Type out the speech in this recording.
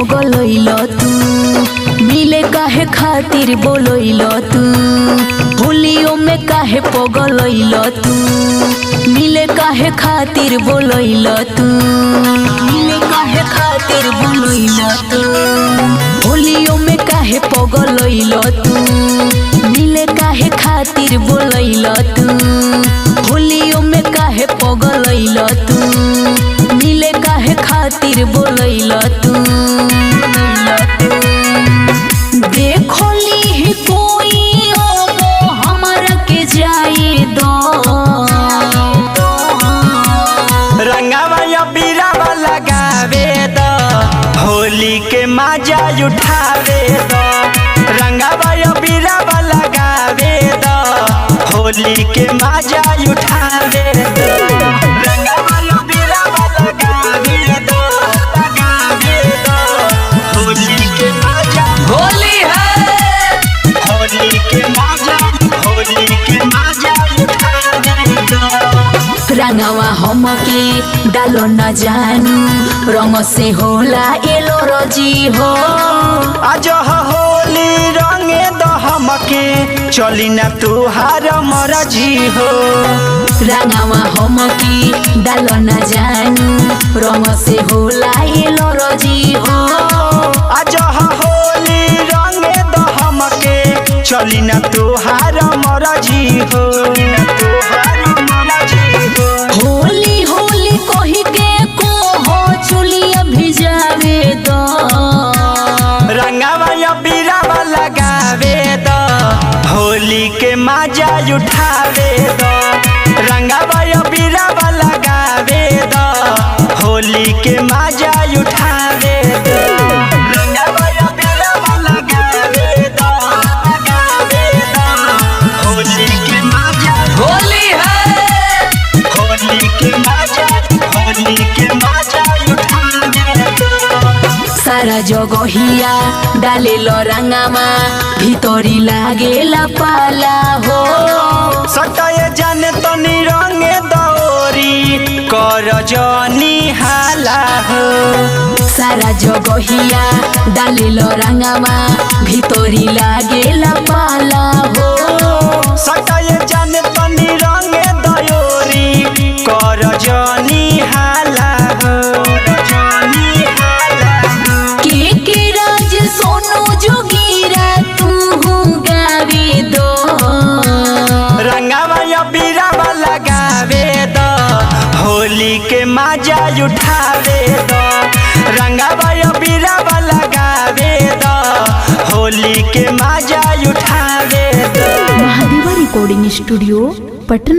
पगलैल तू, मिले काहे खातिर बोलैल तू, होलियों में काहे पगलैल तू, मिले काहे खातिर बोलैल तू, मिले काहे खातिर बोलैल तू, होलियों में काहे पगलैल तू, मिले काहे खातिर बोलैल तू, होलियों में काहे पगलैल तू, मिले काहे खातिर बोलैल तू। देखली ही कोई हमरा के जाए दो, रंगावा या बीरावा लगावे दो, होली के मजा उठावे दो, रंगावा या बीरावा लगावे दो, होली के मजा उठावे दो, रंगावा या बीरावा लगावे दो, होली के मजा, होली है होली के मजा, होली के मजा उठावे दो। रंगवा हमके डालो न जानू, रंग से होला एलो रजी हो, आज होली रंगे दो हमके, चली ना तुहार मरजी हो, रंगवा हमके डालो न जानू, रंग से होला एलो रजी हो, आज होली रंगे दो हमके, चली ना तुहार मरजी हो, होली होली कही के को हो चुलिया भिजावे दो, रंगावा या बीरावा लगावे दो, होली के मजा उठावे दो, रंगावा या बीरावा लगावे दो, होली के मजा उठावे दो, रंगावा या बीरावा लगावे दो, होली के मजा, होली है होली के मजा, होली के मजा उठावे दो। सारा जगहिया डाले रंगामा, भितरी लागेला पाला हो, सटाए जाने तनी रंगे दौरी, कर जनी हाला हो, सारा जगहिया डाले रंगामा, भितरी लागेला पाला हो, सटाए जाने तनी रंगे दौरी, कर जनी हाला हो, के राज सोनू जोगीरा तू गावे दो, रंगावा या बीरावा लगावे दो, होली के मजा उठावे दो, रंगावा या बीरावा लगावे दो, होली के मजा उठावे दो। महादेवा रिकॉर्डिंग स्टूडियो पटना।